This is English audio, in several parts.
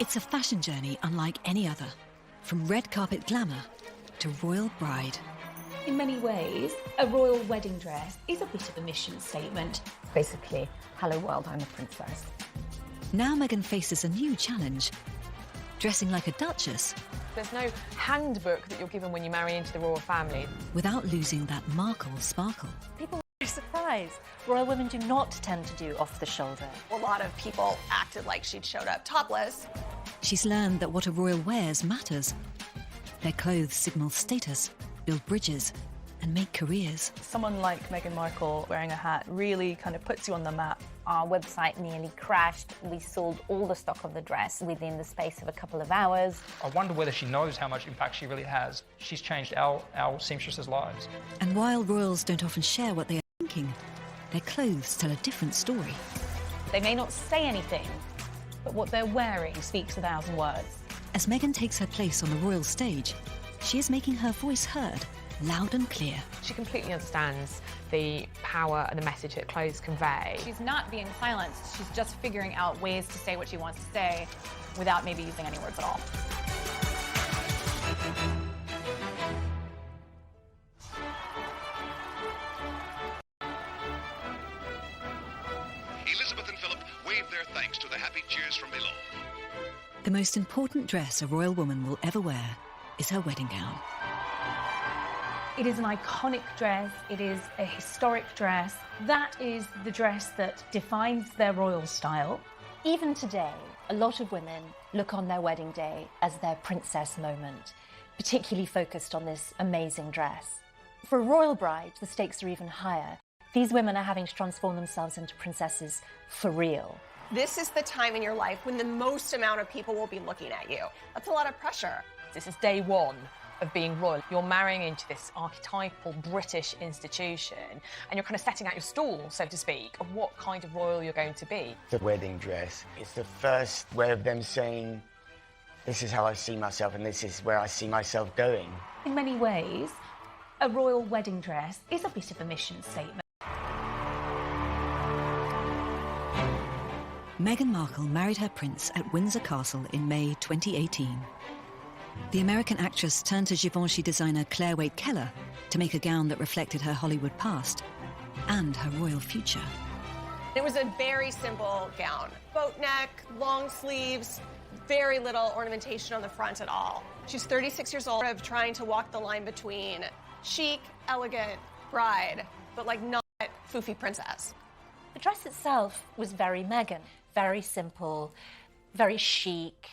It's a fashion journey unlike any other, from red carpet glamour to royal bride. In many ways, a royal wedding dress is a bit of a mission statement. Basically, hello world, I'm a princess. Now Meghan faces a new challenge, dressing like a duchess. There's no handbook that you're given when you marry into the royal family. Without losing that Markle sparkle. People are surprised. Royal women do not tend to do off the shoulder. A lot of people acted like she'd showed up topless. She's learned that what a royal wears matters. Their clothes signal status, build bridges, and make careers. Someone like Meghan Markle wearing a hat really kind of puts you on the map. Our website nearly crashed. We sold all the stock of the dress within the space of a couple of hours. I wonder whether she knows how much impact she really has. She's changed our seamstresses' lives. And while royals don't often share what they are thinking, their clothes tell a different story. They may not say anything, but what they're wearing speaks 1,000 words. As Meghan takes her place on the royal stage, she is making her voice heard, loud and clear. She completely understands the power and the message that clothes convey. She's not being silenced, she's just figuring out ways to say what she wants to say without maybe using any words at all. Elizabeth and Philip wave their thanks to the happy cheers from below. The most important dress a royal woman will ever wear is her wedding gown. It is an iconic dress, it is a historic dress. That is the dress that defines their royal style. Even today, a lot of women look on their wedding day as their princess moment, particularly focused on this amazing dress. For a royal bride, the stakes are even higher. These women are having to transform themselves into princesses for real. This is the time in your life when the most amount of people will be looking at you. That's a lot of pressure. This is day one of being royal. You're marrying into this archetypal British institution and you're kind of setting out your stall, so to speak, of what kind of royal you're going to be. The wedding dress, it's the first way of them saying, this is how I see myself and this is where I see myself going. In many ways, a royal wedding dress is a bit of a mission statement. Meghan Markle married her prince at Windsor Castle in May 2018. The American actress turned to Givenchy designer Claire Waite Keller to make a gown that reflected her Hollywood past and her royal future. It was a very simple gown. Boat neck, long sleeves, very little ornamentation on the front at all. She's 36 years old, of trying to walk the line between chic, elegant bride, but like not foofy princess. The dress itself was very Meghan, very simple, very chic,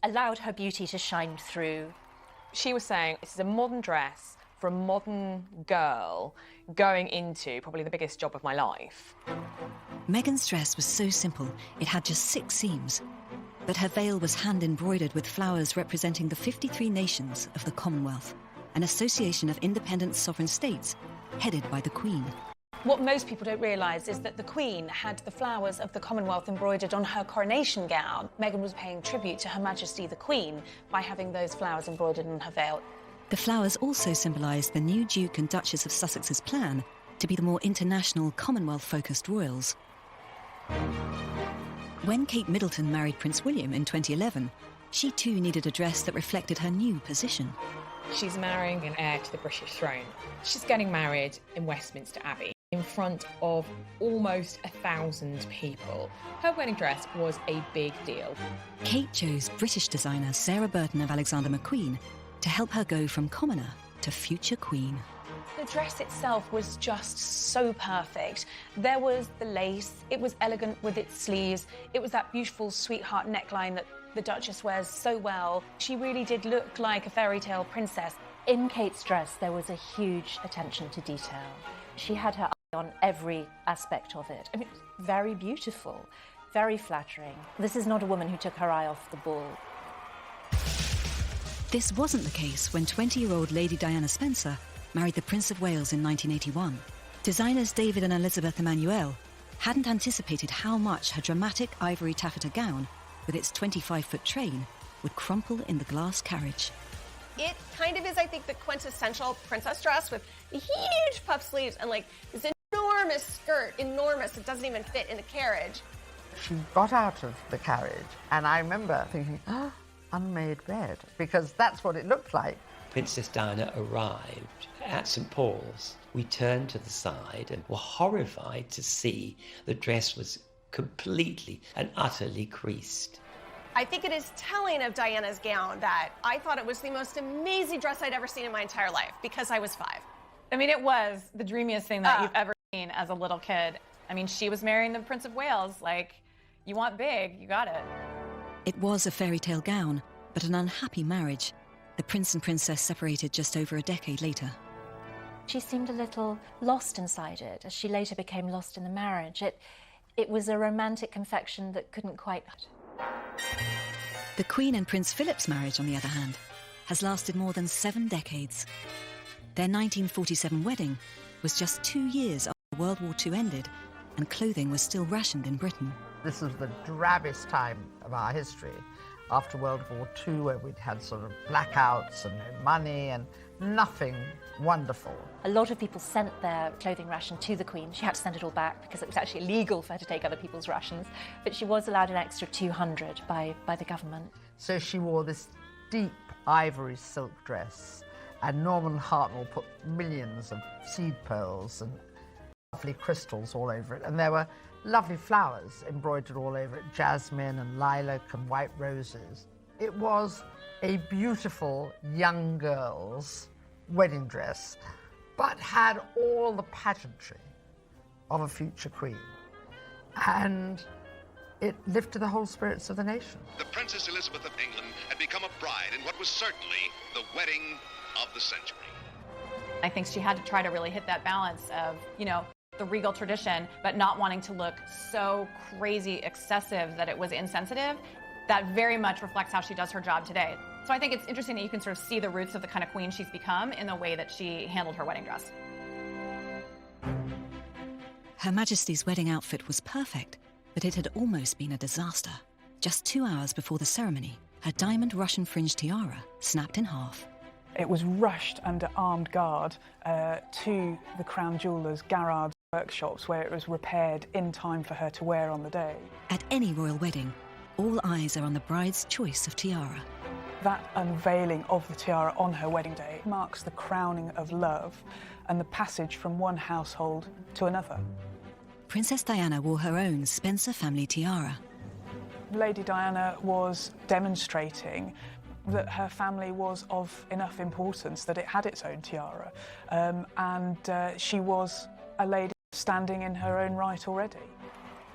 allowed her beauty to shine through. She was saying this is a modern dress for a modern girl going into probably the biggest job of my life. Meghan's dress was so simple, it had just 6 seams. But her veil was hand-embroidered with flowers representing the 53 nations of the Commonwealth, an association of independent sovereign states headed by the Queen. What most people don't realise is that the Queen had the flowers of the Commonwealth embroidered on her coronation gown. Meghan was paying tribute to Her Majesty the Queen by having those flowers embroidered on her veil. The flowers also symbolise the new Duke and Duchess of Sussex's plan to be the more international, Commonwealth-focused royals. When Kate Middleton married Prince William in 2011, she too needed a dress that reflected her new position. She's marrying an heir to the British throne. She's getting married in Westminster Abbey in front of almost 1,000 people. Her wedding dress was a big deal. Kate chose British designer Sarah Burton of Alexander McQueen to help her go from commoner to future queen. The dress itself was just so perfect. There was the lace, it was elegant with its sleeves, it was that beautiful sweetheart neckline that the Duchess wears so well. She really did look like a fairy tale princess. In Kate's dress, there was a huge attention to detail. She had her eye on every aspect of it. I mean, very beautiful, very flattering. This is not a woman who took her eye off the ball. This wasn't the case when 20-year-old Lady Diana Spencer married the Prince of Wales in 1981. Designers David and Elizabeth Emanuel hadn't anticipated how much her dramatic ivory taffeta gown, with its 25-foot train, would crumple in the glass carriage. It kind of is, I think, the quintessential princess dress with the huge puff sleeves and like this enormous skirt, enormous, it doesn't even fit in a carriage. She got out of the carriage, and I remember thinking, oh, unmade bed, because that's what it looked like. Princess Diana arrived at St. Paul's. We turned to the side and were horrified to see the dress was completely and utterly creased. I think it is telling of Diana's gown that I thought it was the most amazing dress I'd ever seen in my entire life, because I was 5. I mean, it was the dreamiest thing that you've ever seen as a little kid. I mean, she was marrying the Prince of Wales. Like, you want big, you got it. It was a fairy tale gown, but an unhappy marriage. The prince and princess separated just over a decade later. She seemed a little lost inside it, as she later became lost in the marriage. It was a romantic confection that couldn't quite... The Queen and Prince Philip's marriage, on the other hand, has lasted more than 7 decades. Their 1947 wedding was just 2 years after World War II ended, and clothing was still rationed in Britain. This is the drabbest time of our history, after World War II, where we'd had sort of blackouts and no money and nothing wonderful. A lot of people sent their clothing ration to the Queen. She had to send it all back because it was actually illegal for her to take other people's rations, but she was allowed an extra 200 by the government. So she wore this deep ivory silk dress, and Norman Hartnell put millions of seed pearls and lovely crystals all over it, and there were lovely flowers embroidered all over it, jasmine and lilac and white roses. It was a beautiful young girl's wedding dress, but had all the pageantry of a future queen. And it lifted the whole spirits of the nation. The Princess Elizabeth of England had become a bride in what was certainly the wedding of the century. I think she had to try to really hit that balance of, you know, the regal tradition, but not wanting to look so crazy excessive that it was insensitive. That very much reflects how she does her job today. So I think it's interesting that you can sort of see the roots of the kind of queen she's become in the way that she handled her wedding dress. Her Majesty's wedding outfit was perfect, but it had almost been a disaster. Just 2 hours before the ceremony, her diamond Russian fringe tiara snapped in half. It was rushed under armed guard to the Crown Jewellers' Garrard's workshops, where it was repaired in time for her to wear on the day. At any royal wedding, all eyes are on the bride's choice of tiara. That unveiling of the tiara on her wedding day marks the crowning of love and the passage from one household to another. Princess Diana wore her own Spencer family tiara. Lady Diana was demonstrating that her family was of enough importance that it had its own tiara, and she was a lady standing in her own right already.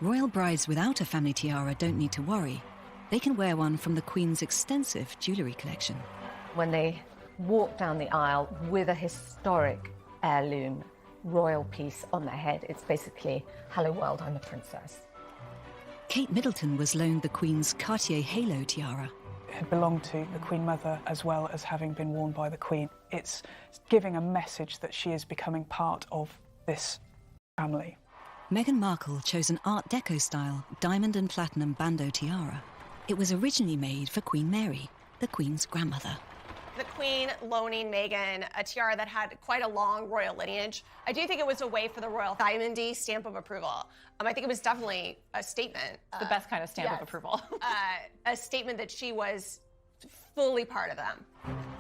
Royal brides without a family tiara don't need to worry. They can wear one from the Queen's extensive jewellery collection. When they walk down the aisle with a historic heirloom royal piece on their head, it's basically, hello world, I'm a princess. Kate Middleton was loaned the Queen's Cartier Halo tiara. It had belonged to the Queen Mother as well as having been worn by the Queen. It's giving a message that she is becoming part of this family. Meghan Markle chose an Art Deco style diamond and platinum bandeau tiara. It was originally made for Queen Mary, the Queen's grandmother. The Queen loaning Meghan a tiara that had quite a long royal lineage. I do think it was a way for the royal diamondy stamp of approval. I think it was definitely a statement. The best kind of stamp of approval. A statement that she was fully part of them.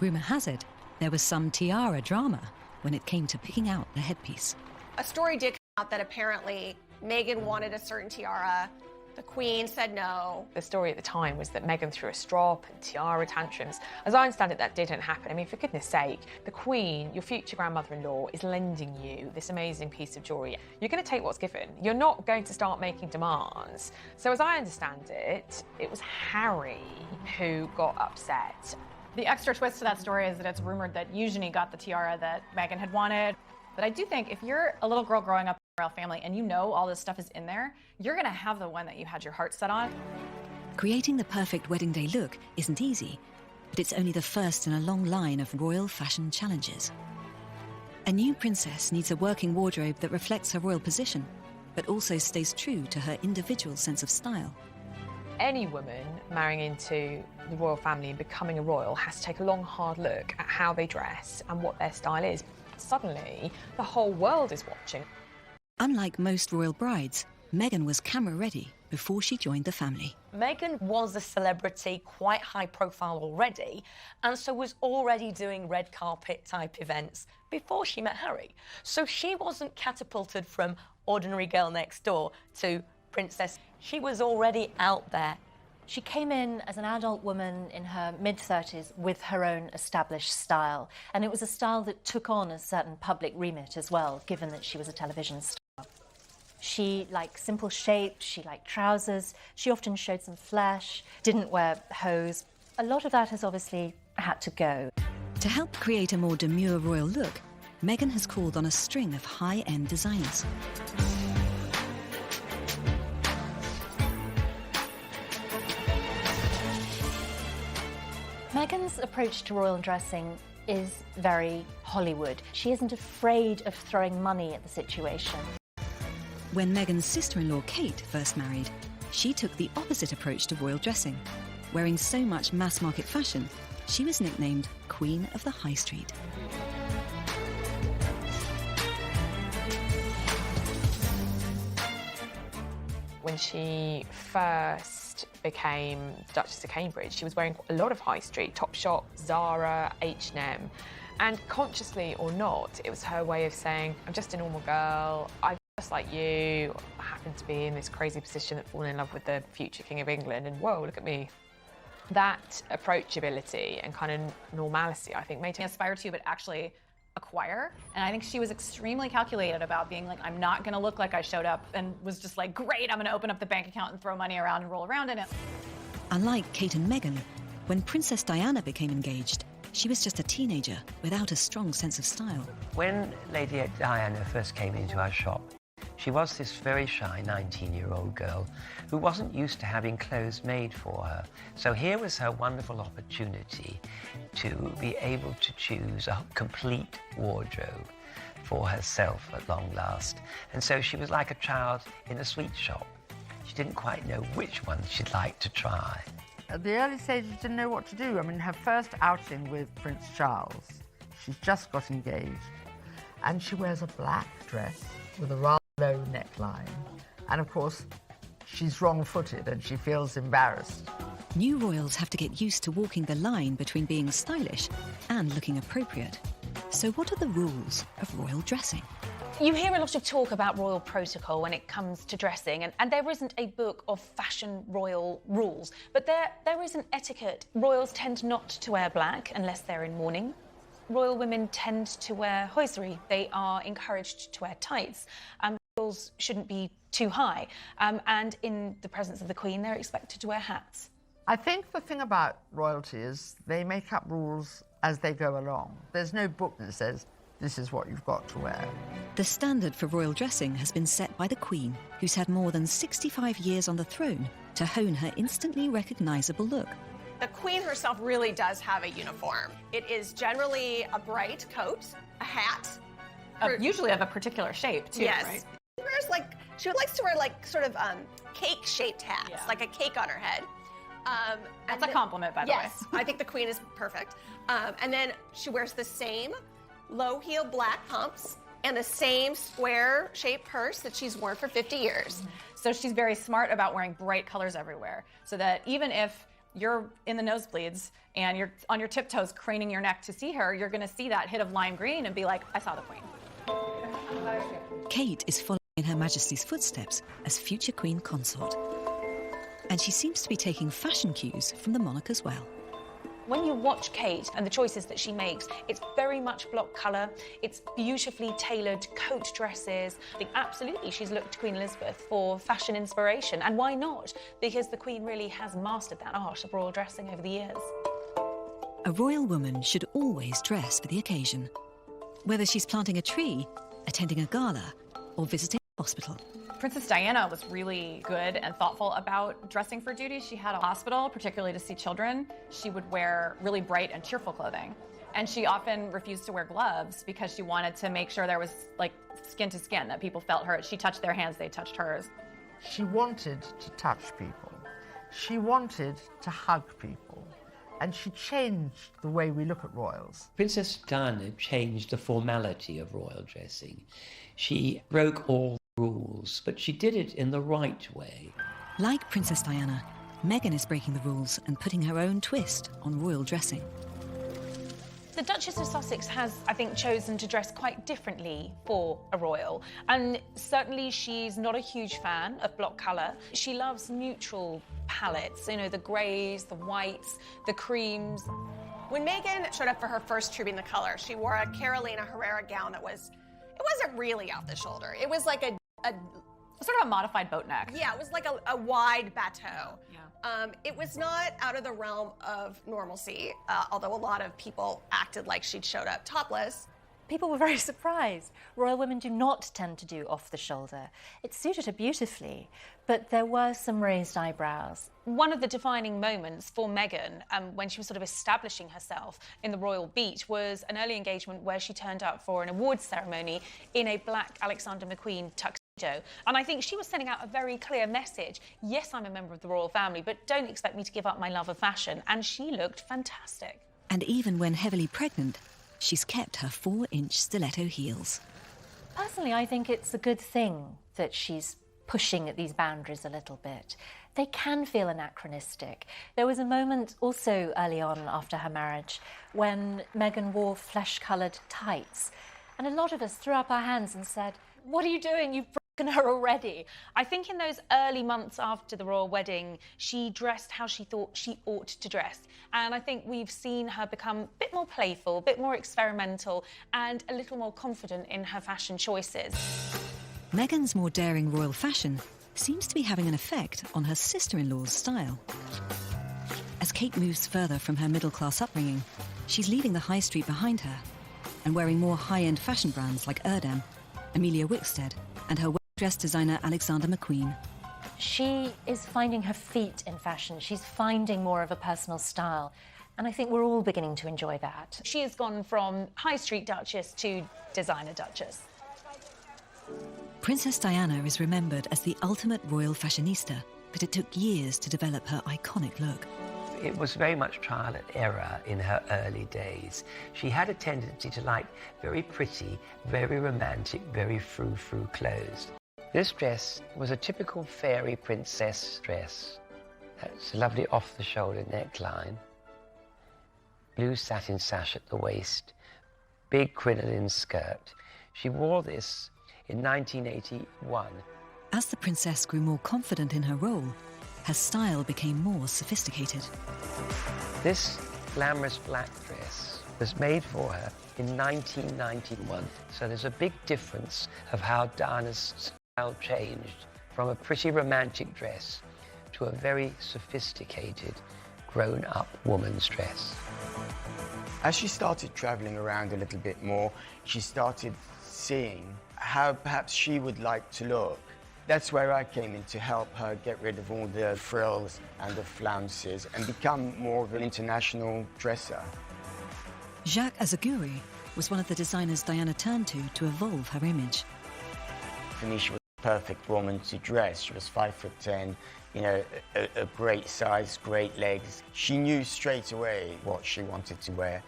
Rumour has it there was some tiara drama when it came to picking out the headpiece. A story did come out that apparently Meghan wanted a certain tiara. The Queen said no. The story at the time was that Meghan threw a strop and tiara tantrums. As I understand it, that didn't happen. I mean, for goodness sake, the Queen, your future grandmother-in-law, is lending you this amazing piece of jewellery. You're going to take what's given. You're not going to start making demands. So as I understand it, it was Harry who got upset. The extra twist to that story is that it's rumoured that Eugenie got the tiara that Meghan had wanted. But I do think if you're a little girl growing up in a royal family and you know all this stuff is in there, you're going to have the one that you had your heart set on. Creating the perfect wedding day look isn't easy, but it's only the first in a long line of royal fashion challenges. A new princess needs a working wardrobe that reflects her royal position, but also stays true to her individual sense of style. Any woman marrying into the royal family and becoming a royal has to take a long, hard look at how they dress and what their style is. Suddenly, the whole world is watching. Unlike most royal brides, Meghan was camera ready before she joined the family. Meghan was a celebrity, quite high profile already, and so was already doing red carpet type events before she met Harry. So she wasn't catapulted from ordinary girl next door to princess. She was already out there. She came in as an adult woman in her mid-30s with her own established style, and it was a style that took on a certain public remit as well, given that she was a television star. She liked simple shapes, she liked trousers, she often showed some flesh, didn't wear hose. A lot of that has obviously had to go. To help create a more demure royal look, Meghan has called on a string of high-end designers. Meghan's approach to royal dressing is very Hollywood. She isn't afraid of throwing money at the situation. When Meghan's sister-in-law Kate first married, she took the opposite approach to royal dressing. Wearing so much mass-market fashion, she was nicknamed Queen of the High Street. When she first became Duchess of Cambridge, she was wearing a lot of high street, Topshop, Zara, H&M. And consciously or not, it was her way of saying, I'm just a normal girl, I'm just like you, I happen to be in this crazy position that fallen in love with the future King of England, and whoa, look at me. That approachability and kind of normalcy, I think, made her aspire to, but actually acquire. And I think she was extremely calculated about being like, I'm not gonna look like I showed up and was just like, great, I'm gonna open up the bank account and throw money around and roll around in it. Unlike Kate and Meghan, when Princess Diana became engaged, she was just a teenager without a strong sense of style. When Lady Diana first came into our shop, she was this very shy 19-year-old girl who wasn't used to having clothes made for her. So here was her wonderful opportunity to be able to choose a complete wardrobe for herself at long last. And so she was like a child in a sweet shop. She didn't quite know which one she'd like to try. At the early stages, she didn't know what to do. I mean, her first outing with Prince Charles, she's just got engaged, and she wears a black dress with a rather low neckline. And of course, she's wrong-footed and she feels embarrassed. New royals have to get used to walking the line between being stylish and looking appropriate. So what are the rules of royal dressing? You hear a lot of talk about royal protocol when it comes to dressing, and there isn't a book of fashion royal rules, but there is an etiquette. Royals tend not to wear black unless they're in mourning. Royal women tend to wear hosiery. They are encouraged to wear tights. Royals shouldn't be too high, and in the presence of the Queen, they're expected to wear hats. I think the thing about royalty is they make up rules as they go along. There's no book that says, this is what you've got to wear. The standard for royal dressing has been set by the Queen, who's had more than 65 years on the throne to hone her instantly recognisable look. The Queen herself really does have a uniform. It is generally a bright coat, a hat. Usually of a particular shape, too, yes. Right? She likes to wear sort of cake-shaped hats, like a cake on her head. That's a compliment, by the way. Yes, I think the Queen is perfect. And then she wears the same low-heel black pumps and the same square-shaped purse that she's worn for 50 years. So she's very smart about wearing bright colors everywhere, so that even if you're in the nosebleeds and you're on your tiptoes craning your neck to see her, you're going to see that hit of lime green and be like, I saw the Queen. Kate is following in Her Majesty's footsteps as future Queen Consort. And she seems to be taking fashion cues from the monarch as well. When you watch Kate and the choices that she makes, it's very much block colour, it's beautifully tailored coat dresses. I think absolutely she's looked to Queen Elizabeth for fashion inspiration, and why not? Because the Queen really has mastered that art of royal dressing over the years. A royal woman should always dress for the occasion, whether she's planting a tree, attending a gala, or visiting a hospital. Princess Diana was really good and thoughtful about dressing for duty. She had a hospital, particularly to see children. She would wear really bright and cheerful clothing. And she often refused to wear gloves because she wanted to make sure there was like skin to skin, that people felt her. She touched their hands, they touched hers. She wanted to touch people. She wanted to hug people. And she changed the way we look at royals. Princess Diana changed the formality of royal dressing. She broke all rules, but she did it in the right way. Like Princess Diana, Meghan is breaking the rules and putting her own twist on royal dressing. The Duchess of Sussex has, I think, chosen to dress quite differently for a royal. And certainly she's not a huge fan of block colour. She loves neutral palettes, you know, the greys, the whites, the creams. When Meghan showed up for her first True Being the Colour, she wore a Carolina Herrera gown that wasn't really off the shoulder. It was like a sort of a modified boat neck. Yeah, it was like a wide bateau. Yeah. It was not out of the realm of normalcy, although a lot of people acted like she'd showed up topless. People were very surprised. Royal women do not tend to do off the shoulder. It suited her beautifully, but there were some raised eyebrows. One of the defining moments for Meghan when she was sort of establishing herself in the royal beat was an early engagement where she turned up for an awards ceremony in a black Alexander McQueen tuxedo. And I think she was sending out a very clear message. Yes, I'm a member of the royal family, but don't expect me to give up my love of fashion. And she looked fantastic. And even when heavily pregnant, she's kept her 4-inch stiletto heels. Personally, I think it's a good thing that she's pushing at these boundaries a little bit. They can feel anachronistic. There was a moment also early on after her marriage when Meghan wore flesh-coloured tights. And a lot of us threw up our hands and said, "What are you doing? You've broken her already." I think in those early months after the royal wedding, she dressed how she thought she ought to dress. And I think we've seen her become a bit more playful, a bit more experimental, and a little more confident in her fashion choices. Meghan's more daring royal fashion seems to be having an effect on her sister-in-law's style. As Kate moves further from her middle-class upbringing, she's leaving the high street behind her and wearing more high-end fashion brands like Erdem, Amelia Wickstead, and her well-dressed designer Alexander McQueen. She is finding her feet in fashion. She's finding more of a personal style. And I think we're all beginning to enjoy that. She has gone from high street duchess to designer duchess. Princess Diana is remembered as the ultimate royal fashionista, but it took years to develop her iconic look. It was very much trial and error in her early days. She had a tendency to like very pretty, very romantic, very frou-frou clothes. This dress was a typical fairy princess dress. It's a lovely off-the-shoulder neckline, blue satin sash at the waist, big crinoline skirt. She wore this in 1981. As the princess grew more confident in her role, her style became more sophisticated. This glamorous black dress was made for her in 1991, so there's a big difference of how Diana's style changed from a pretty romantic dress to a very sophisticated, grown-up woman's dress. As she started traveling around a little bit more, she started seeing how perhaps she would like to look. That's where I came in to help her get rid of all the frills and the flounces and become more of an international dresser. Jacques Azaguri was one of the designers Diana turned to evolve her image. For me, she was the perfect woman to dress. She was 5'10", you know, a great size, great legs. She knew straight away what she wanted to wear.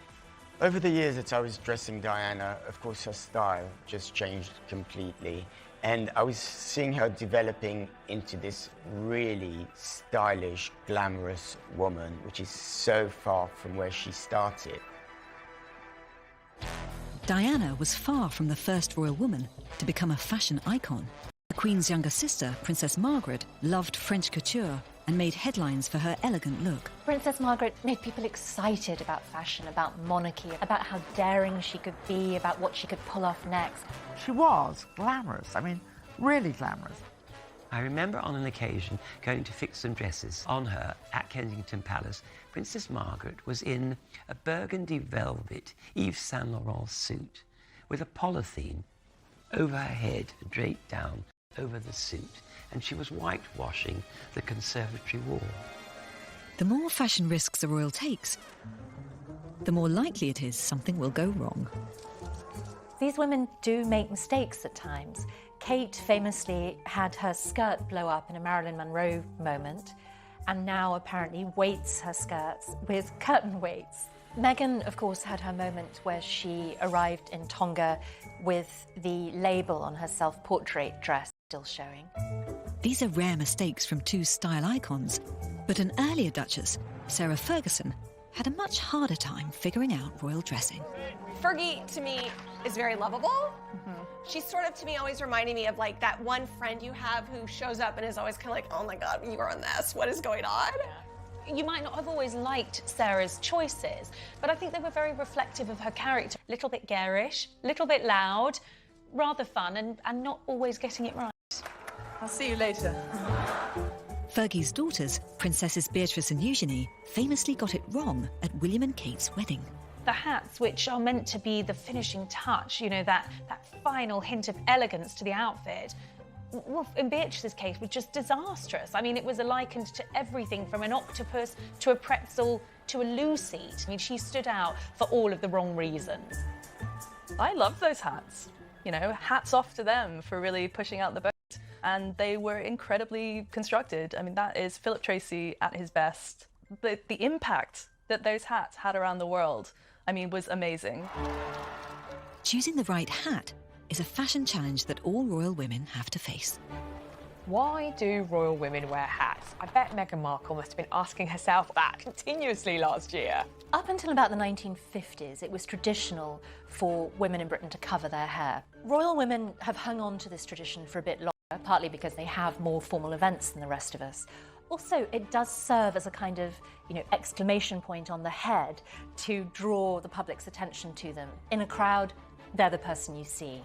Over the years that I was dressing Diana, of course, her style just changed completely. And I was seeing her developing into this really stylish, glamorous woman, which is so far from where she started. Diana was far from the first royal woman to become a fashion icon. The Queen's younger sister, Princess Margaret, loved French couture and made headlines for her elegant look. Princess Margaret made people excited about fashion, about monarchy, about how daring she could be, about what she could pull off next. She was glamorous, I mean, really glamorous. I remember on an occasion going to fix some dresses on her at Kensington Palace. Princess Margaret was in a burgundy velvet Yves Saint Laurent suit with a polythene over her head, draped down over the suit, and she was whitewashing the conservatory wall. The more fashion risks a royal takes, the more likely it is something will go wrong. These women do make mistakes at times. Kate famously had her skirt blow up in a Marilyn Monroe moment, and now apparently weights her skirts with curtain weights. Meghan, of course, had her moment where she arrived in Tonga with the label on her self-portrait dress still showing. These are rare mistakes from two style icons, but an earlier Duchess, Sarah Ferguson, had a much harder time figuring out royal dressing. Fergie, to me, is very lovable. She's sort of, to me, always reminding me of like that one friend you have who shows up and is always kind of like, oh my God, you are a mess. What is going on? You might not have always liked Sarah's choices, but I think they were very reflective of her character. A little bit garish, a little bit loud, rather fun, and not always getting it right. I'll see you later. Fergie's daughters, Princesses Beatrice and Eugenie, famously got it wrong at William and Kate's wedding. The hats, which are meant to be the finishing touch, you know, that final hint of elegance to the outfit, well, in Beatrice's case, was just disastrous. I mean, it was likened to everything from an octopus to a pretzel to a loo seat. I mean, she stood out for all of the wrong reasons. I love those hats. You know, hats off to them for really pushing out the boat. And they were incredibly constructed. I mean, that is Philip Tracy at his best. The impact that those hats had around the world, I mean, was amazing. Choosing the right hat is a fashion challenge that all royal women have to face. Why do royal women wear hats? I bet Meghan Markle must have been asking herself that continuously last year. Up until about the 1950s, it was traditional for women in Britain to cover their hair. Royal women have hung on to this tradition for a bit longer, partly because they have more formal events than the rest of us. Also, it does serve as a kind of, exclamation point on the head to draw the public's attention to them. In a crowd, they're the person you see.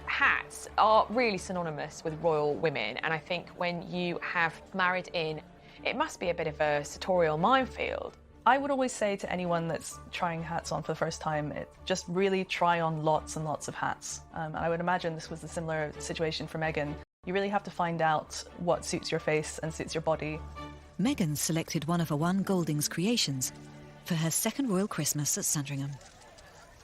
Hats are really synonymous with royal women, and I think when you have married in, it must be a bit of a sartorial minefield. I would always say to anyone that's trying hats on for the first time, just really try on lots and lots of hats. I would imagine this was a similar situation for Meghan. You really have to find out what suits your face and suits your body. Meghan selected one of her one Goldings creations for her second royal Christmas at Sandringham.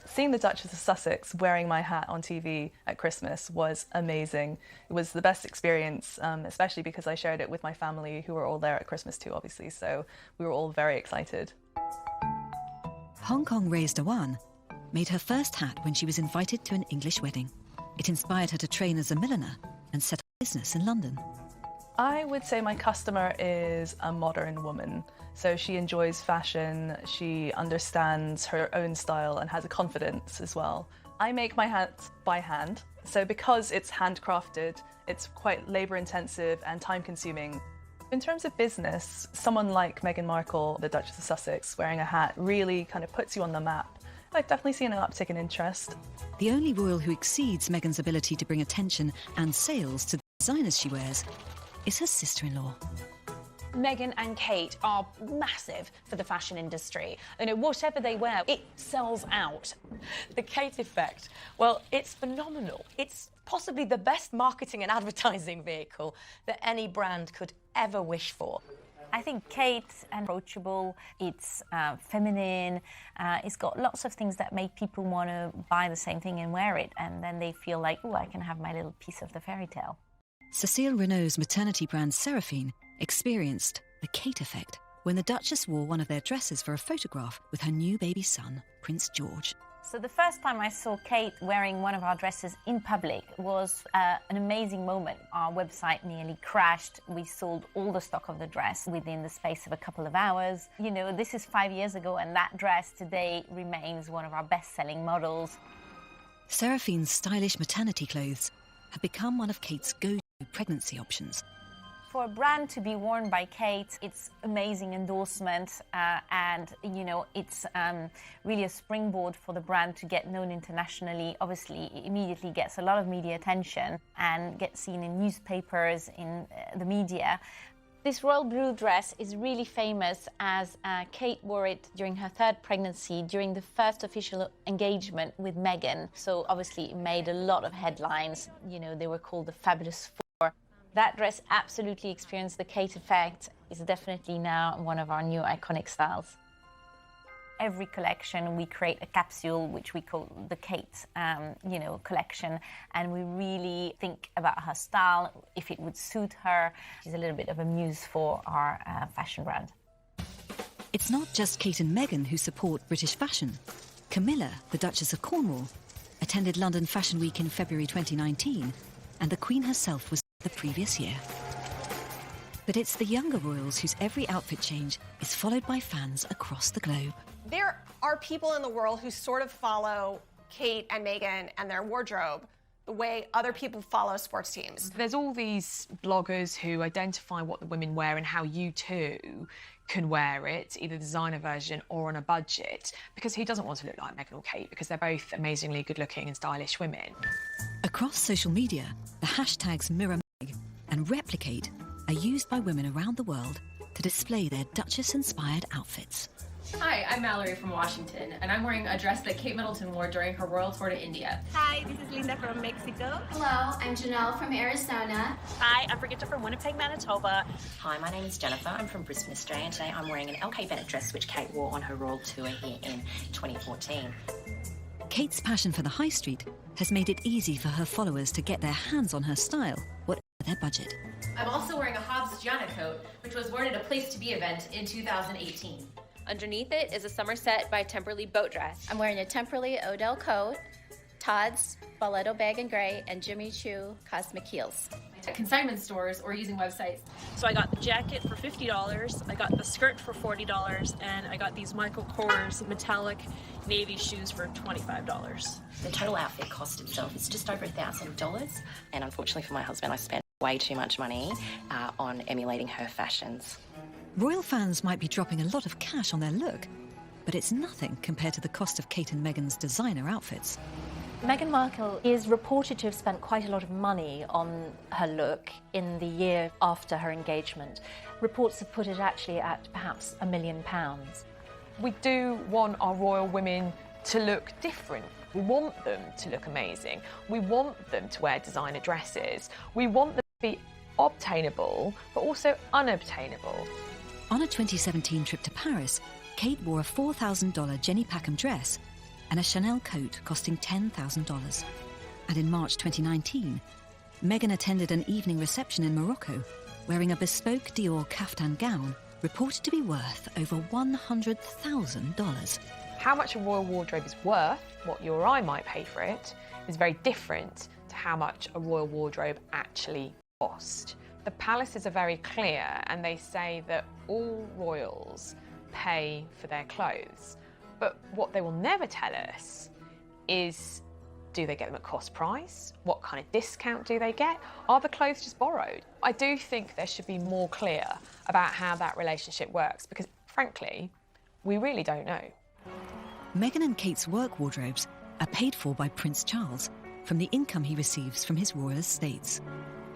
Seeing the Duchess of Sussex wearing my hat on TV at Christmas was amazing. It was the best experience, especially because I shared it with my family, who were all there at Christmas too, obviously, so we were all very excited. Hong Kong Reyes Dewan made her first hat when she was invited to an English wedding. It inspired her to train as a milliner and set up business in London. I would say my customer is a modern woman. So she enjoys fashion, she understands her own style and has a confidence as well. I make my hats by hand, so because it's handcrafted, it's quite labour intensive and time consuming. In terms of business, someone like Meghan Markle, the Duchess of Sussex, wearing a hat really kind of puts you on the map. I've definitely seen an uptick in interest. The only royal who exceeds Meghan's ability to bring attention and sales to the designers she wears is her sister-in-law. Meghan and Kate are massive for the fashion industry. Whatever they wear, it sells out. The Kate effect, well, it's phenomenal. It's possibly the best marketing and advertising vehicle that any brand could ever wish for. I think Kate's approachable, it's feminine, it's got lots of things that make people want to buy the same thing and wear it, and then they feel like, oh, I can have my little piece of the fairy tale. Cécile Renaud's maternity brand Seraphine experienced the Kate effect when the Duchess wore one of their dresses for a photograph with her new baby son, Prince George. So the first time I saw Kate wearing one of our dresses in public was an amazing moment. Our website nearly crashed. We sold all the stock of the dress within the space of a couple of hours. This is 5 years ago, and that dress today remains one of our best-selling models. Seraphine's stylish maternity clothes have become one of Kate's go-to pregnancy options. For a brand to be worn by Kate, it's amazing endorsement, and it's really a springboard for the brand to get known internationally. Obviously, it immediately gets a lot of media attention and gets seen in newspapers, in the media. This royal blue dress is really famous as Kate wore it during her third pregnancy, during the first official engagement with Meghan. So obviously it made a lot of headlines. They were called the Fabulous Four. That dress absolutely experienced the Kate effect. It's definitely now one of our new iconic styles. Every collection we create a capsule which we call the Kate, collection, and we really think about her style, if it would suit her. She's a little bit of a muse for our fashion brand. It's not just Kate and Meghan who support British fashion. Camilla, the Duchess of Cornwall, attended London Fashion Week in February 2019, and the Queen herself was the previous year. But it's the younger royals whose every outfit change is followed by fans across the globe. There are people in the world who sort of follow Kate and Meghan and their wardrobe the way other people follow sports teams. There's all these bloggers who identify what the women wear and how you too can wear it, either the designer version or on a budget, because who doesn't want to look like Meghan or Kate, because they're both amazingly good-looking and stylish women. Across social media, the hashtags #MirrorMeg and Replicate are used by women around the world to display their Duchess-inspired outfits. Hi, I'm Mallory from Washington, and I'm wearing a dress that Kate Middleton wore during her royal tour to India. Hi, this is Linda from Mexico. Hello, I'm Janelle from Arizona. Hi, I'm Brigitte from Winnipeg, Manitoba. Hi, my name is Jennifer. I'm from Brisbane, Australia, and today I'm wearing an LK Bennett dress which Kate wore on her royal tour here in 2014. Kate's passion for the high street has made it easy for her followers to get their hands on her style, whatever their budget. I'm also wearing a Hobbs Gianna coat, which was worn at a Place to Be event in 2018. Underneath it is a Somerset by Temperley boat dress. I'm wearing a Temperley Odell coat, Todd's Balletto bag in gray, and Jimmy Choo cosmic heels. At consignment stores or using websites. So I got the jacket for $50, I got the skirt for $40, and I got these Michael Kors metallic navy shoes for $25. The total outfit cost itself is just over $1,000, and unfortunately for my husband, I spent way too much money on emulating her fashions. Royal fans might be dropping a lot of cash on their look, but it's nothing compared to the cost of Kate and Meghan's designer outfits. Meghan Markle is reported to have spent quite a lot of money on her look in the year after her engagement. Reports have put it actually at perhaps £1 million. We do want our royal women to look different. We want them to look amazing. We want them to wear designer dresses. We want them to be obtainable, but also unobtainable. On a 2017 trip to Paris, Kate wore a $4,000 Jenny Packham dress and a Chanel coat costing $10,000. And in March 2019, Meghan attended an evening reception in Morocco, wearing a bespoke Dior caftan gown reported to be worth over $100,000. How much a royal wardrobe is worth, what you or I might pay for it, is very different to how much a royal wardrobe actually cost. The palaces are very clear, and they say that all royals pay for their clothes. But what they will never tell us is, do they get them at cost price? What kind of discount do they get? Are the clothes just borrowed? I do think there should be more clear about how that relationship works, because frankly, we really don't know. Meghan and Kate's work wardrobes are paid for by Prince Charles from the income he receives from his royal estates.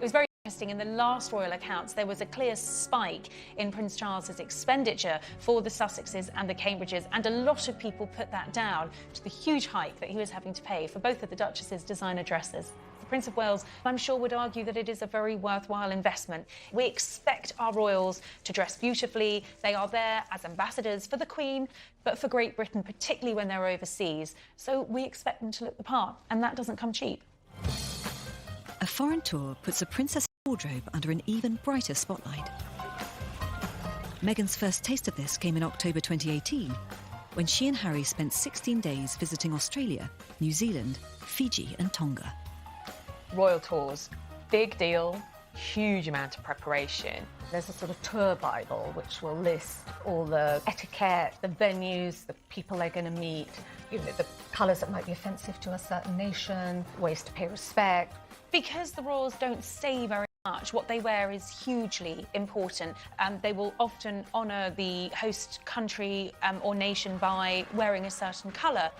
It was very interesting. In the last royal accounts, there was a clear spike in Prince Charles's expenditure for the Sussexes and the Cambridges, and a lot of people put that down to the huge hike that he was having to pay for both of the Duchess's designer dresses. The Prince of Wales, I'm sure, would argue that it is a very worthwhile investment. We expect our royals to dress beautifully. They are there as ambassadors for the Queen, but for Great Britain, particularly when they're overseas. So we expect them to look the part, and that doesn't come cheap. A foreign tour puts a princess wardrobe under an even brighter spotlight. Meghan's first taste of this came in October 2018, when she and Harry spent 16 days visiting Australia, New Zealand, Fiji and Tonga. Royal tours, big deal, huge amount of preparation. There's a sort of tour Bible which will list all the etiquette, the venues, the people they're going to meet, you know, the colours that might be offensive to a certain nation, ways to pay respect. Because the royals don't say very much, what they wear is hugely important. They will often honour the host country or nation by wearing a certain colour.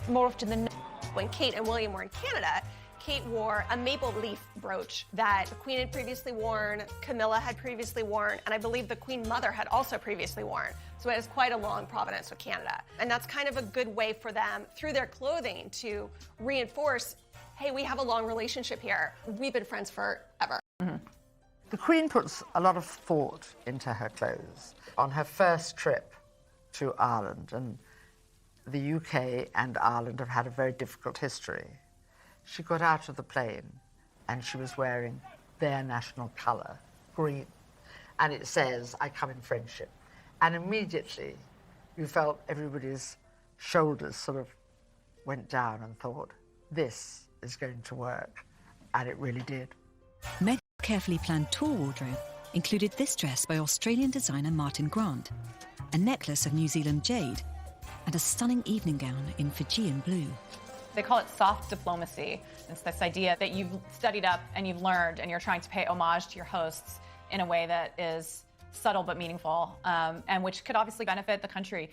More often than not. When Kate and William were in Canada, Kate wore a maple leaf brooch that the Queen had previously worn, Camilla had previously worn, and I believe the Queen Mother had also previously worn. So it has quite a long provenance with Canada. And that's kind of a good way for them, through their clothing, to reinforce, hey, we have a long relationship here. We've been friends forever. Mm-hmm. The Queen puts a lot of thought into her clothes. On her first trip to Ireland, and the UK and Ireland have had a very difficult history, she got out of the plane and she was wearing their national colour, green. And it says, I come in friendship. And immediately you felt everybody's shoulders sort of went down and thought, this is going to work. And it really did. Meghan's carefully planned tour wardrobe included this dress by Australian designer Martin Grant, a necklace of New Zealand jade, and a stunning evening gown in Fijian blue. They call it soft diplomacy. It's this idea that you've studied up and you've learned and you're trying to pay homage to your hosts in a way that is subtle but meaningful, and which could obviously benefit the country.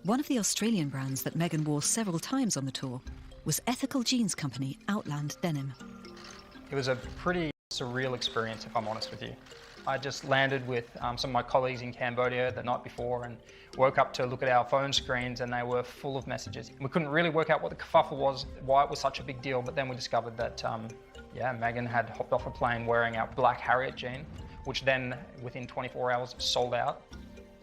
One of the Australian brands that Meghan wore several times on the tour was ethical jeans company Outland Denim. It was a pretty surreal experience, if I'm honest with you. I just landed with some of my colleagues in Cambodia the night before and woke up to look at our phone screens, and they were full of messages. We couldn't really work out what the kerfuffle was, why it was such a big deal, but then we discovered that, Meghan had hopped off a plane wearing our black Harriet jean, which then, within 24 hours, sold out.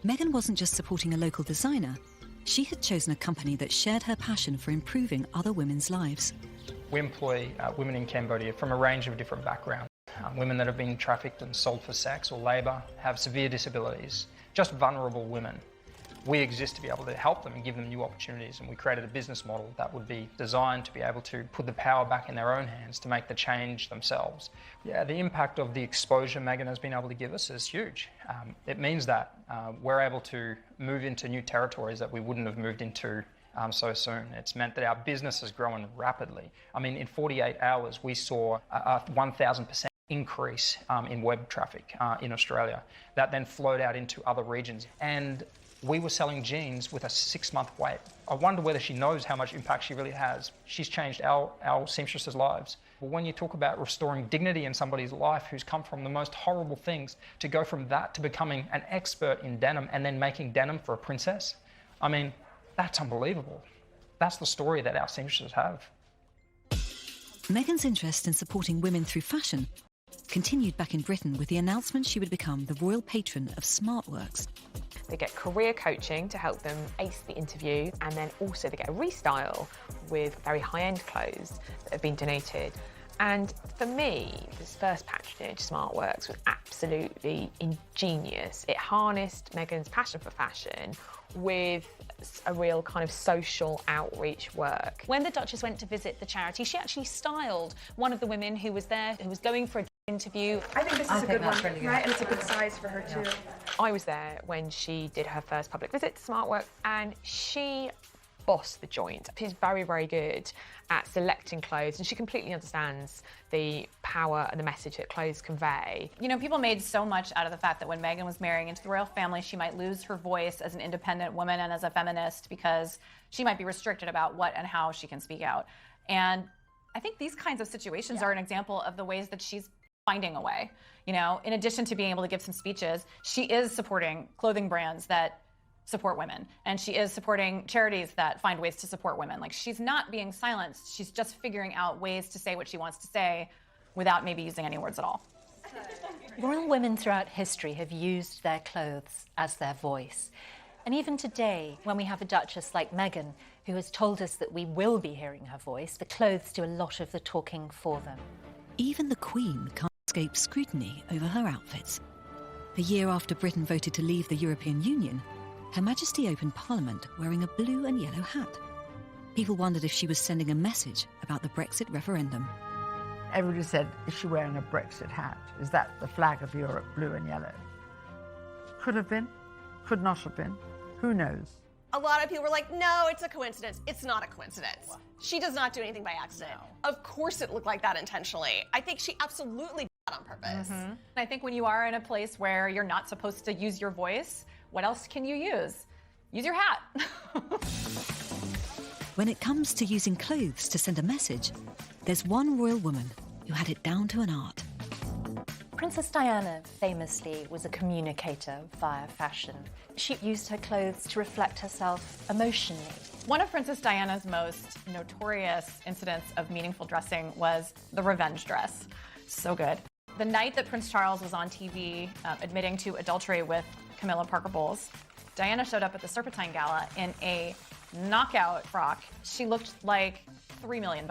Meghan wasn't just supporting a local designer. She had chosen a company that shared her passion for improving other women's lives. We employ women in Cambodia from a range of different backgrounds. Women that have been trafficked and sold for sex or labour, have severe disabilities, just vulnerable women. We exist to be able to help them and give them new opportunities, and we created a business model that would be designed to be able to put the power back in their own hands to make the change themselves. Yeah, the impact of the exposure Meghan has been able to give us is huge. It means that we're able to move into new territories that we wouldn't have moved into so soon. It's meant that our business has grown rapidly. I mean, in 48 hours, we saw a 1,000% increase in web traffic in Australia. That then flowed out into other regions. And we were selling jeans with a 6-month wait. I wonder whether she knows how much impact she really has. She's changed our seamstresses' lives. But when you talk about restoring dignity in somebody's life who's come from the most horrible things, to go from that to becoming an expert in denim and then making denim for a princess, I mean, that's unbelievable. That's the story that our seamstresses have. Meghan's interest in supporting women through fashion continued back in Britain with the announcement she would become the royal patron of SmartWorks. They get career coaching to help them ace the interview, and then also they get a restyle with very high-end clothes that have been donated. And for me, this first patronage, SmartWorks, was absolutely ingenious. It harnessed Meghan's passion for fashion with a real kind of social outreach work. When the Duchess went to visit the charity, she actually styled one of the women who was there, who was going for a interview. I think this is a good one, right? And it's a good size for her too. I was there when she did her first public visit to SmartWorks, and she bossed the joint. She's very, very good at selecting clothes, and she completely understands the power and the message that clothes convey. You know, people made so much out of the fact that when Meghan was marrying into the royal family, she might lose her voice as an independent woman and as a feminist because she might be restricted about what and how she can speak out. And I think these kinds of situations are an example of the ways that she's finding a way. You know, in addition to being able to give some speeches, she is supporting clothing brands that support women, and she is supporting charities that find ways to support women. Like, she's not being silenced, she's just figuring out ways to say what she wants to say without maybe using any words at all. Royal women throughout history have used their clothes as their voice. And even today, when we have a duchess like Meghan, who has told us that we will be hearing her voice, the clothes do a lot of the talking for them. Even the Queen can't escape scrutiny over her outfits. The year after Britain voted to leave the European Union, Her Majesty opened Parliament wearing a blue and yellow hat. People wondered if she was sending a message about the Brexit referendum. Everybody said, is she wearing a Brexit hat? Is that the flag of Europe, blue and yellow? Could have been, could not have been. Who knows? A lot of people were like, no, it's a coincidence. It's not a coincidence. She does not do anything by accident. No. Of course it looked like that intentionally. I think she absolutely did that on purpose. Mm-hmm. I think when you are in a place where you're not supposed to use your voice, what else can you use? Use your hat. When it comes to using clothes to send a message, there's one royal woman who had it down to an art. Princess Diana famously was a communicator via fashion. She used her clothes to reflect herself emotionally. One of Princess Diana's most notorious incidents of meaningful dressing was the revenge dress. So good. The night that Prince Charles was on TV admitting to adultery with Camilla Parker Bowles, Diana showed up at the Serpentine Gala in a knockout frock. She looked like $3 million.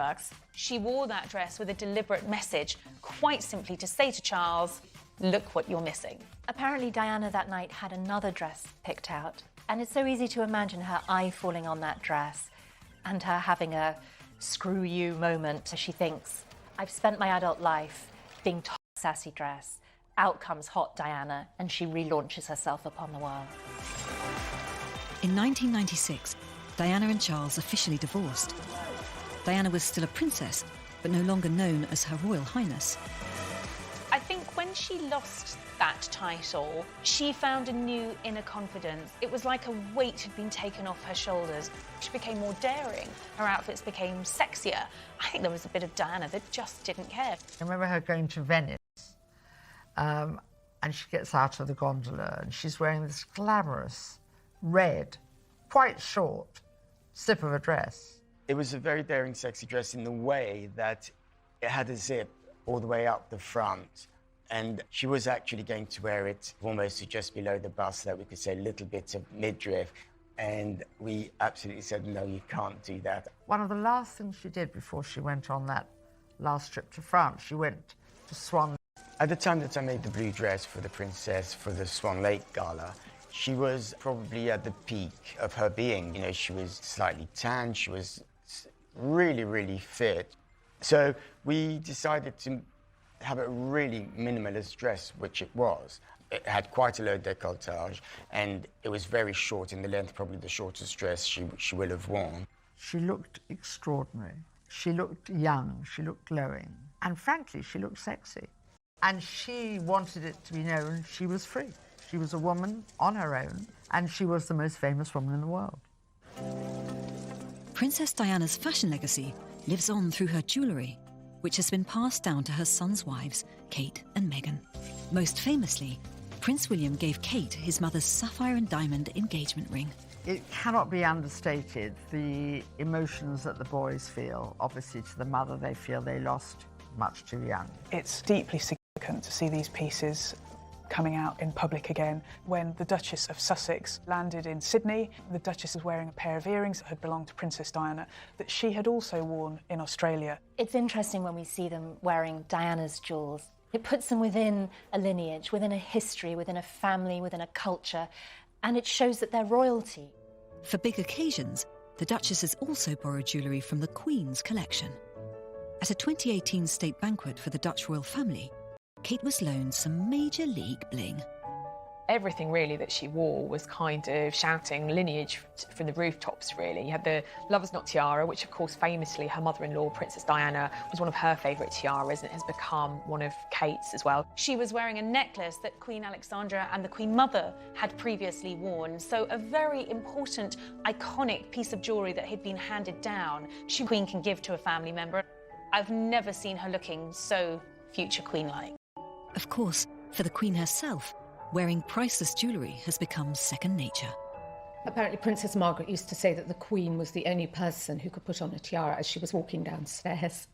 She wore that dress with a deliberate message, quite simply to say to Charles, look what you're missing. Apparently Diana that night had another dress picked out, and it's so easy to imagine her eye falling on that dress and her having a screw you moment as she thinks, I've spent my adult life being top sassy dress, Out comes hot Diana, and she relaunches herself upon the world. In 1996, Diana and Charles officially divorced. Diana was still a princess, but no longer known as Her Royal Highness. I think when she lost that title, she found a new inner confidence. It was like a weight had been taken off her shoulders. She became more daring. Her outfits became sexier. I think there was a bit of Diana that just didn't care. I remember her going to Venice, and she gets out of the gondola and she's wearing this glamorous, red, quite short slip of a dress. It was a very daring, sexy dress in the way that it had a zip all the way up the front. And she was actually going to wear it almost to just below the bust, so that we could say a little bit of midriff. And we absolutely said, no, you can't do that. One of the last things she did before she went on that last trip to France, she went to Swan. At the time that I made the blue dress for the princess for the Swan Lake Gala, she was probably at the peak of her being. You know, she was slightly tan, she was really, really fit. So we decided to have a really minimalist dress, which it was. It had quite a low décolletage, and it was very short in the length, probably the shortest dress she will have worn. She looked extraordinary. She looked young, she looked glowing, and frankly, she looked sexy. And she wanted it to be known she was free. She was a woman on her own, and she was the most famous woman in the world. Princess Diana's fashion legacy lives on through her jewellery, which has been passed down to her sons' wives, Kate and Meghan. Most famously, Prince William gave Kate his mother's sapphire and diamond engagement ring. It cannot be understated, the emotions that the boys feel. Obviously, to the mother, they feel they lost much too young. It's deeply significant to see these pieces coming out in public again. When the Duchess of Sussex landed in Sydney, the Duchess was wearing a pair of earrings that had belonged to Princess Diana that she had also worn in Australia. It's interesting when we see them wearing Diana's jewels. It puts them within a lineage, within a history, within a family, within a culture, and it shows that they're royalty. For big occasions, the Duchess has also borrowed jewellery from the Queen's collection. At a 2018 state banquet for the Dutch royal family, Kate was loaned some Major League bling. Everything really that she wore was kind of shouting lineage from the rooftops, really. You had the Lover's Knot tiara, which of course famously her mother-in-law, Princess Diana, was one of her favourite tiaras and has become one of Kate's as well. She was wearing a necklace that Queen Alexandra and the Queen Mother had previously worn, so a very important, iconic piece of jewellery that had been handed down. The Queen can give to a family member. I've never seen her looking so future Queen-like. Of course, for the Queen herself, wearing priceless jewellery has become second nature. Apparently Princess Margaret used to say that the Queen was the only person who could put on a tiara as she was walking downstairs.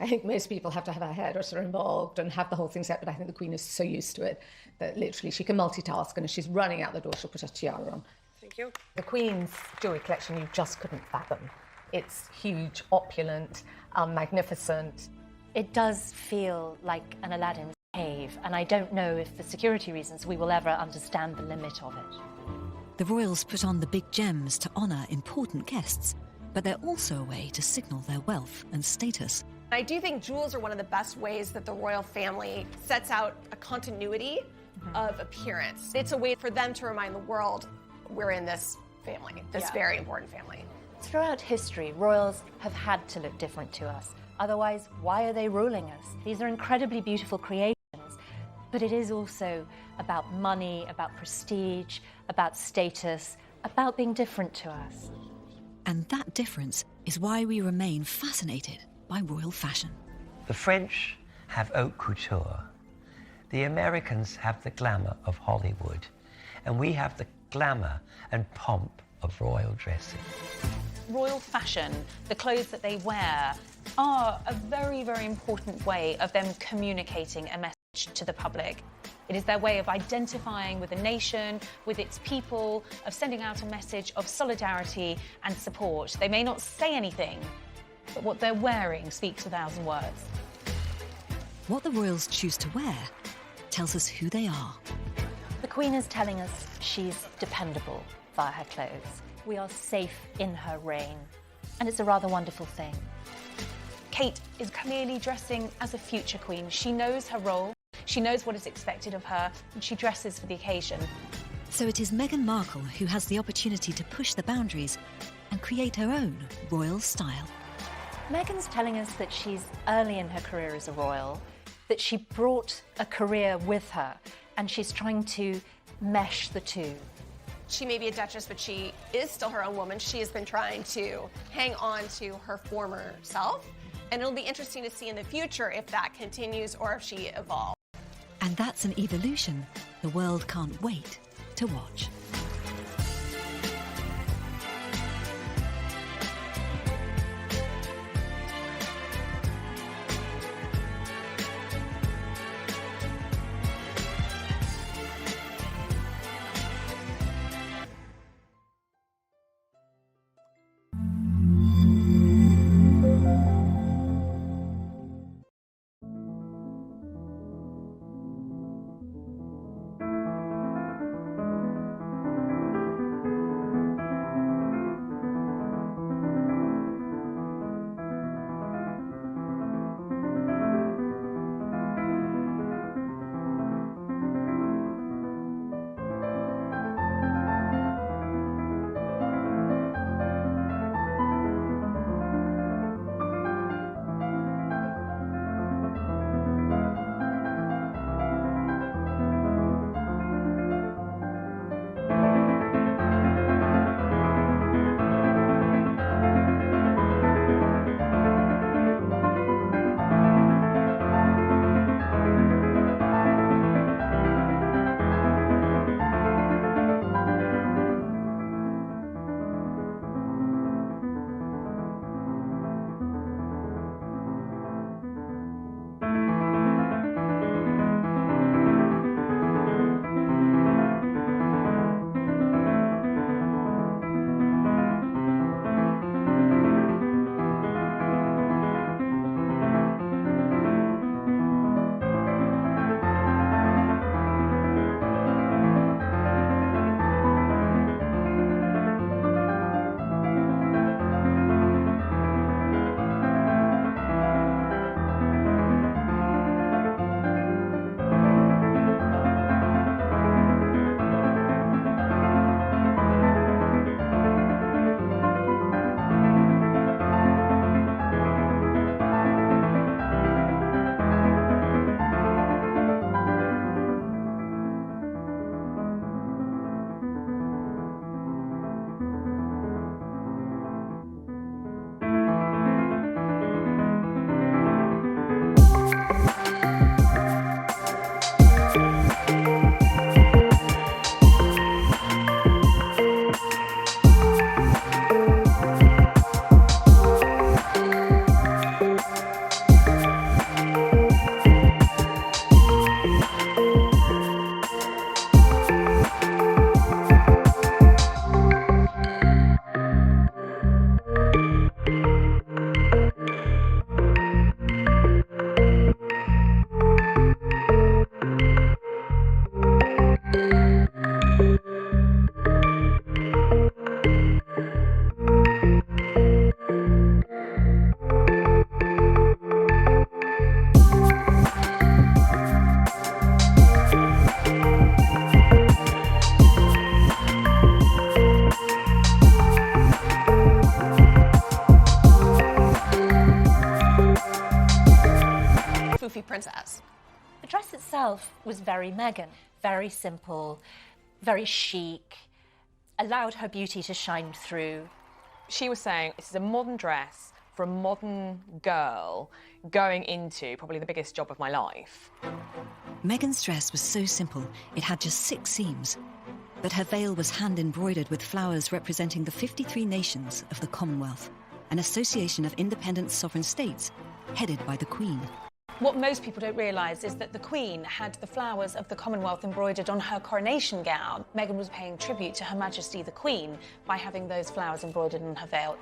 I think most people have to have a hairdresser involved and have the whole thing set, but I think the Queen is so used to it that literally she can multitask, and as she's running out the door, she'll put a tiara on. Thank you. The Queen's jewellery collection you just couldn't fathom. It's huge, opulent, magnificent. It does feel like an Aladdin's cave, and I don't know if for security reasons we will ever understand the limit of it. The royals put on the big gems to honour important guests, but they're also a way to signal their wealth and status. I do think jewels are one of the best ways that the royal family sets out a continuity of appearance. It's a way for them to remind the world we're in this family, this very important family. Throughout history, royals have had to look different to us. Otherwise, why are they ruling us? These are incredibly beautiful creations, but it is also about money, about prestige, about status, about being different to us. And that difference is why we remain fascinated by royal fashion. The French have haute couture. The Americans have the glamour of Hollywood. And we have the glamour and pomp of royal dressing. Royal fashion, the clothes that they wear, are a very, very important way of them communicating a message to the public. It is their way of identifying with a nation, with its people, of sending out a message of solidarity and support. They may not say anything, but what they're wearing speaks 1,000 words. What the royals choose to wear tells us who they are. The Queen is telling us she's dependable via her clothes. We are safe in her reign, and it's a rather wonderful thing. Kate is clearly dressing as a future queen. She knows her role. She knows what is expected of her, and she dresses for the occasion. So it is Meghan Markle who has the opportunity to push the boundaries and create her own royal style. Meghan's telling us that she's early in her career as a royal, that she brought a career with her, and she's trying to mesh the two. She may be a duchess, but she is still her own woman. She has been trying to hang on to her former self, and it'll be interesting to see in the future if that continues or if she evolves. And that's an evolution the world can't wait to watch. Princess. The dress itself was very Meghan, very simple, very chic, allowed her beauty to shine through. She was saying this is a modern dress for a modern girl going into probably the biggest job of my life. Meghan's dress was so simple, it had just 6 seams. But her veil was hand-embroidered with flowers representing the 53 nations of the Commonwealth, an association of independent sovereign states headed by the Queen. What most people don't realise is that the Queen had the flowers of the Commonwealth embroidered on her coronation gown. Meghan was paying tribute to Her Majesty the Queen by having those flowers embroidered on her veil.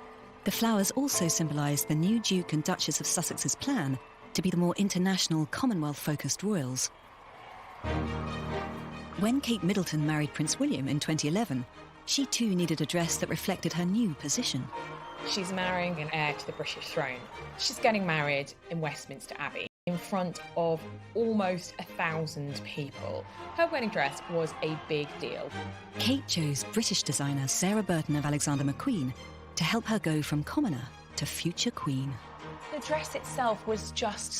The flowers also symbolise the new Duke and Duchess of Sussex's plan to be the more international, Commonwealth-focused royals. When Kate Middleton married Prince William in 2011, she too needed a dress that reflected her new position. She's marrying an heir to the British throne. She's getting married in Westminster Abbey. in front of almost 1,000 people. Her wedding dress was a big deal. Kate chose British designer Sarah Burton of Alexander McQueen to help her go from commoner to future queen. The dress itself was just